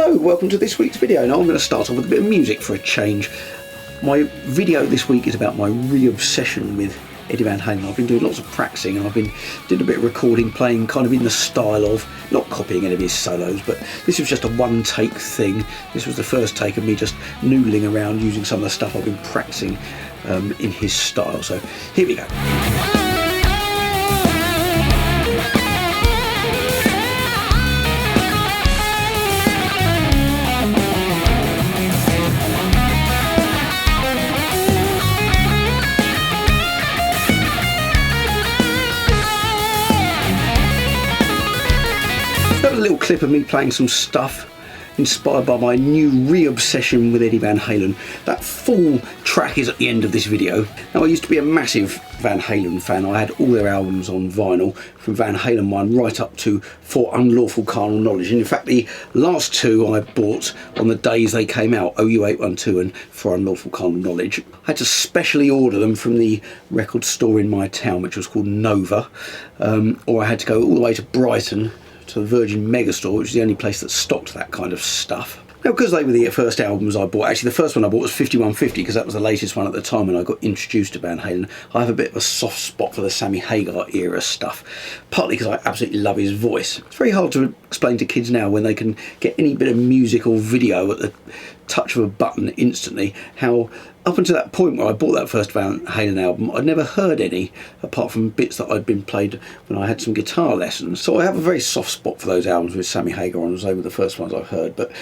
Hello, welcome to this week's video. Now I'm going to start off with a bit of music for a change. My video this week is about my re-obsession with Eddie Van Halen. I've been doing lots of practicing and I've been doing a bit of recording, playing kind of in the style of, not copying any of his solos, but this was just a one take thing. This was the first take of me just noodling around using some of the stuff I've been practicing in his style. So here we go. That was a little clip of me playing some stuff inspired by my new re-obsession with Eddie Van Halen. That full track is at the end of this video. Now, I used to be a massive Van Halen fan. I had all their albums on vinyl, from Van Halen 1 right up to For Unlawful Carnal Knowledge. And in fact, the last two I bought on the days they came out, OU812 and For Unlawful Carnal Knowledge. I had to specially order them from the record store in my town, which was called Nova, or I had to go all the way to Brighton to the Virgin Megastore, which is the only place that stocked that kind of stuff. Now, because they were the first albums I bought, actually the first one I bought was 5150, because that was the latest one at the time when I got introduced to Van Halen. I have a bit of a soft spot for the Sammy Hagar era stuff, partly because I absolutely love his voice. It's very hard to explain to kids now, when they can get any bit of music or video at the touch of a button instantly, how up until that point where I bought that first Van Halen album, I'd never heard any apart from bits that I'd been played when I had some guitar lessons. So I have a very soft spot for those albums with Sammy Hagar on, as they were the first ones I've heard. But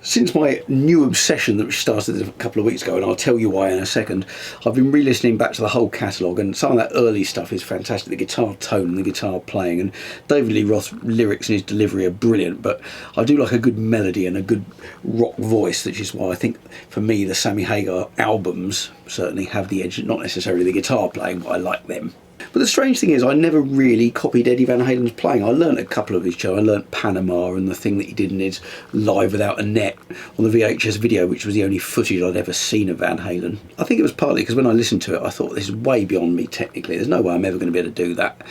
since my new obsession that started a couple of weeks ago, and I'll tell you why in a second, I've been re-listening back to the whole catalogue, and some of that early stuff is fantastic. The guitar tone and the guitar playing, and David Lee Roth's lyrics and his delivery are brilliant, but I do like a good melody and a good rock voice, which is why I think, for me, the Sammy Hagar albums certainly have the edge, not necessarily the guitar playing, but I like them. But the strange thing is, I never really copied Eddie Van Halen's playing. I learnt a couple of his shows. I learnt Panama and the thing that he did in his Live Without a Net on the VHS video, which was the only footage I'd ever seen of Van Halen. I think it was partly because when I listened to it, I thought, this is way beyond me technically. There's no way I'm ever going to be able to do that.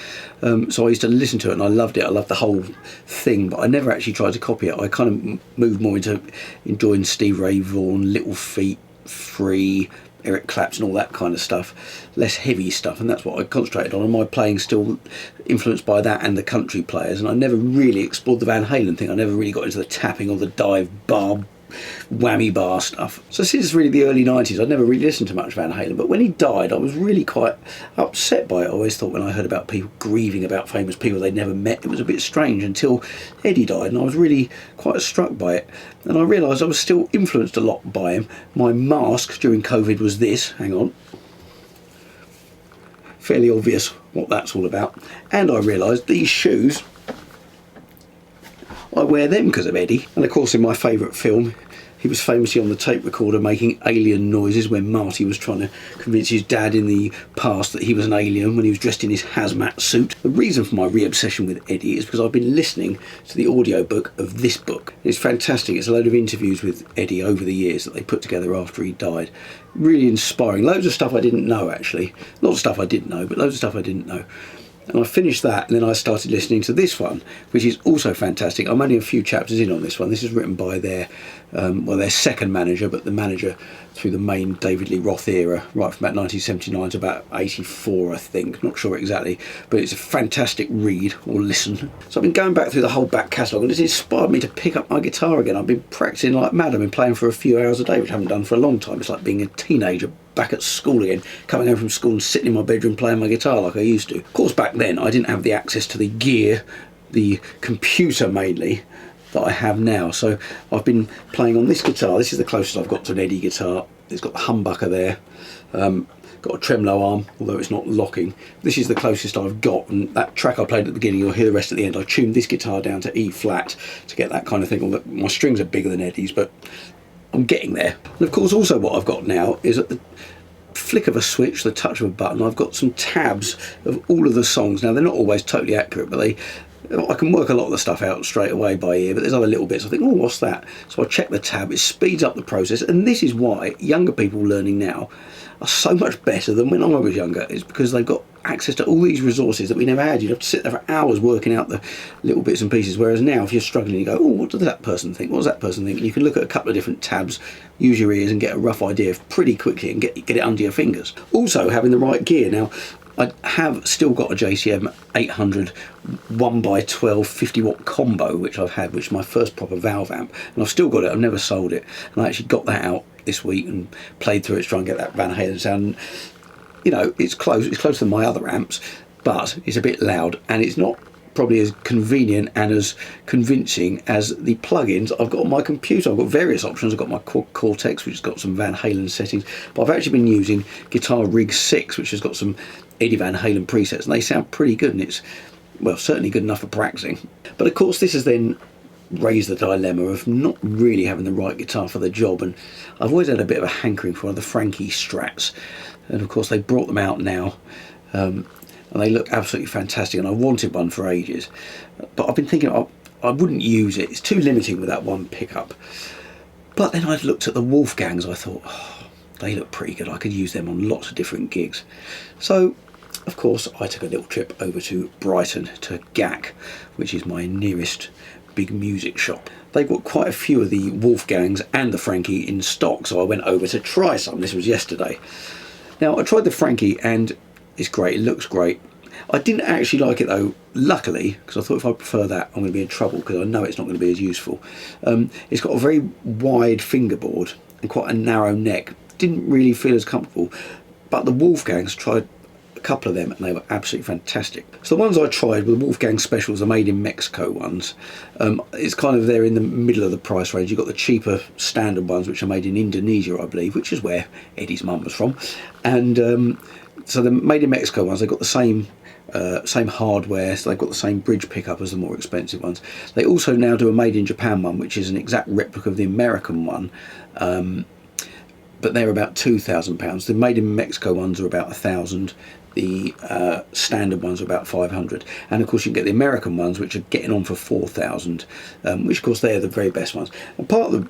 So I used to listen to it and I loved it. I loved the whole thing, but I never actually tried to copy it. I kind of moved more into enjoying Steve Ray Vaughan, Little Feat, Free, Eric Clapton, all that kind of stuff, less heavy stuff, and that's what I concentrated on, and my playing still influenced by that and the country players. And I never really explored the Van Halen thing. I never really got into the tapping or the dive bar, whammy bar stuff. So since really the early 90s, I'd never really listened to much Van Halen, but when he died, I was really quite upset by it. I always thought, when I heard about people grieving about famous people they'd never met, it was a bit strange, until Eddie died, and I was really quite struck by it. And I realised I was still influenced a lot by him. My mask during COVID was this, hang on, fairly obvious what that's all about. And I realised these shoes, I wear them because of Eddie. And of course, in my favourite film, he was famously on the tape recorder making alien noises when Marty was trying to convince his dad in the past that he was an alien when he was dressed in his hazmat suit. The reason for my re-obsession with Eddie is because I've been listening to the audiobook of this book. It's fantastic. It's a load of interviews with Eddie over the years that they put together after he died. Really inspiring. Loads of stuff I didn't know, actually. Lots of stuff I did know, but loads of stuff I didn't know. And I finished that, and then I started listening to this one, which is also fantastic. I'm only a few chapters in on this one. This is written by their second manager, but the manager through the main David Lee Roth era, right from about 1979 to about 84, I think. Not sure exactly, but it's a fantastic read or listen. So I've been going back through the whole back catalogue, and it's inspired me to pick up my guitar again. I've been practicing like mad. I've been playing for a few hours a day, which I haven't done for a long time. It's like being a teenager back at school again, coming home from school and sitting in my bedroom playing my guitar like I used to. Of course, back then I didn't have the access to the gear, the computer mainly, that I have now. So I've been playing on this guitar. This is the closest I've got to an Eddie guitar. It's got the humbucker there, got a tremolo arm, although it's not locking. This is the closest I've got, and that track I played at the beginning, you'll hear the rest at the end. I tuned this guitar down to E flat to get that kind of thing. Although my strings are bigger than Eddie's, but I'm getting there. And of course, also what I've got now is at the flick of a switch, the touch of a button, I've got some tabs of all of the songs. Now, they're not always totally accurate, but they I can work a lot of the stuff out straight away by ear, but there's other little bits I think, oh, what's that? So I check the tab, it speeds up the process, and this is why younger people learning now are so much better than when I was younger. It's because they've got access to all these resources that we never had. You'd have to sit there for hours working out the little bits and pieces, whereas now if you're struggling, you go, oh, what does that person think? What does that person think? And you can look at a couple of different tabs, use your ears and get a rough idea pretty quickly and get it under your fingers. Also having the right gear. Now, I have still got a JCM 800 1x12 50 watt combo, which I've had, which is my first proper valve amp, and I've still got it. I've never sold it, and I actually got that out this week and played through it to try and get that Van Halen sound. You know, it's closer than my other amps, but it's a bit loud, and it's not probably as convenient and as convincing as the plugins I've got on my computer. I've got various options. I've got my Cortex, which has got some Van Halen settings, but I've actually been using Guitar Rig 6, which has got some Eddie Van Halen presets, and they sound pretty good, and it's, well, certainly good enough for practicing. But of course this has then raised the dilemma of not really having the right guitar for the job, and I've always had a bit of a hankering for one of the Frankie Strats, and of course they brought them out now, and they look absolutely fantastic, and I wanted one for ages, but I've been thinking I wouldn't use it. It's too limiting with that one pickup. But then I looked at the Wolfgangs. I thought, oh, they look pretty good. I could use them on lots of different gigs. So of course I took a little trip over to Brighton to GAC, which is my nearest big music shop. They've got quite a few of the Wolfgangs and the Frankie in stock, so I went over to try some. This was yesterday. Now I tried the Frankie and it's great, it looks great. I didn't actually like it though, luckily, because I thought if I prefer that I'm going to be in trouble, because I know it's not going to be as useful. It's got a very wide fingerboard and quite a narrow neck. Didn't really feel as comfortable, but the Wolfgangs, tried a couple of them and they were absolutely fantastic. So the ones I tried were the Wolfgang Specials, the made in Mexico ones. It's kind of there in the middle of the price range. You've got the cheaper standard ones which are made in Indonesia, I believe, which is where Eddie's mum was from. And so the made in Mexico ones, they've got the same hardware, so they've got the same bridge pickup as the more expensive ones. They also now do a made in Japan one, which is an exact replica of the American one, but they're about £2,000. The made in Mexico ones are about 1,000. The standard ones are about 500, and of course you can get the American ones, which are getting on for 4,000, which of course they're the very best ones. And part of the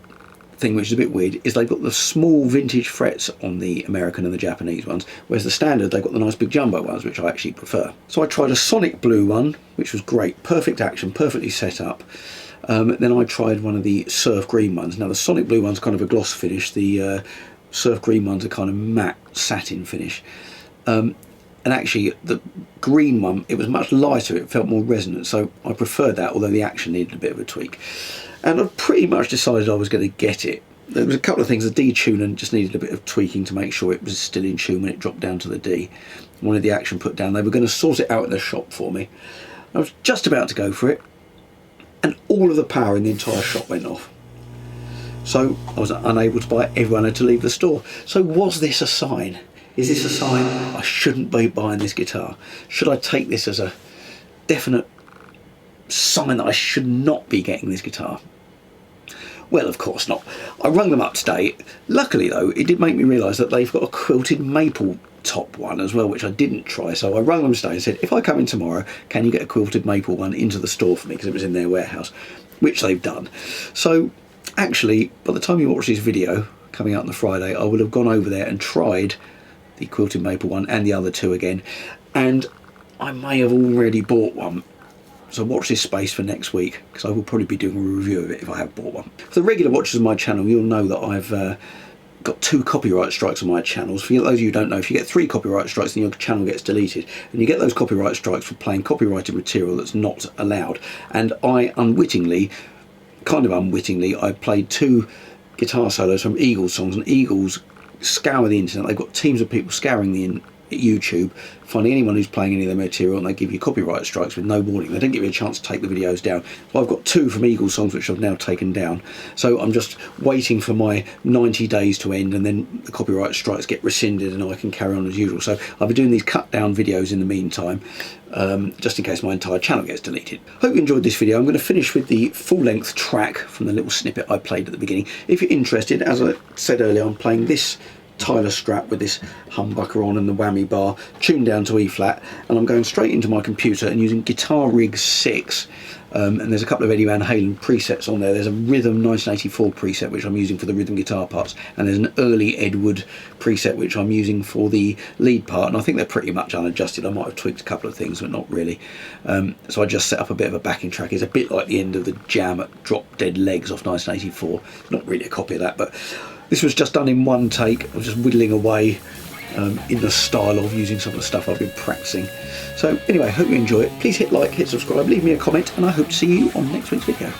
thing which is a bit weird is they've got the small vintage frets on the American and the Japanese ones, whereas the standard they've got the nice big jumbo ones, which I actually prefer. So I tried a Sonic Blue one, which was great, perfect action, perfectly set up. Then I tried one of the Surf Green ones. Now the Sonic Blue one's kind of a gloss finish, the Surf Green one's a kind of matte satin finish. And actually the green one, it was much lighter, it felt more resonant, so I preferred that, although the action needed a bit of a tweak. And I pretty much decided I was going to get it. There was a couple of things, the D tuner just needed a bit of tweaking to make sure it was still in tune when it dropped down to the D. I wanted the action put down. They were going to sort it out in the shop for me. I was just about to go for it, and all of the power in the entire shop went off. So I was unable to buy it, everyone had to leave the store. So was this a sign? Is this a sign I shouldn't be buying this guitar? Should I take this as a definite sign that I should not be getting this guitar? Well, of course not. I rung them up today. Luckily though, it did make me realise that they've got a quilted maple top one as well, which I didn't try. So I rung them today and said, if I come in tomorrow, can you get a quilted maple one into the store for me, because it was in their warehouse, which they've done. So actually, by the time you watch this video coming out on the Friday, I will have gone over there and tried the quilted maple one and the other two again, and I may have already bought one. So watch this space for next week, because I will probably be doing a review of it if I have bought one. For the regular watchers of my channel, you'll know that I've got 2 copyright strikes on my channels. For those of you who don't know, if you get 3 copyright strikes, then your channel gets deleted. And you get those copyright strikes for playing copyrighted material that's not allowed. And I unwittingly, kind of unwittingly, I played 2 guitar solos from Eagles songs, and Eagles scour the internet. They've got teams of people scouring the YouTube, finding anyone who's playing any of their material, and they give you copyright strikes with no warning. They don't give you a chance to take the videos down. Well, I've got 2 from Eagles songs which I've now taken down, so I'm just waiting for my 90 days to end, and then the copyright strikes get rescinded and I can carry on as usual. So I'll be doing these cut down videos in the meantime, just in case my entire channel gets deleted. Hope you enjoyed this video. I'm going to finish with the full-length track from the little snippet I played at the beginning. If you're interested, as I said earlier, I'm playing this Tyler strap with this humbucker on and the whammy bar, tuned down to E flat, and I'm going straight into my computer and using Guitar Rig 6. And there's a couple of Eddie Van Halen presets on there. There's a Rhythm 1984 preset which I'm using for the rhythm guitar parts, and there's an early Edward preset which I'm using for the lead part, and I think they're pretty much unadjusted. I might have tweaked a couple of things, but not really. So I just set up a bit of a backing track. It's a bit like the end of the Jam at Drop Dead Legs off 1984. Not really a copy of that, but this was just done in one take. I was just whittling away in the style of using some of the stuff I've been practicing. So anyway, I hope you enjoy it. Please hit like, hit subscribe, leave me a comment, and I hope to see you on next week's video.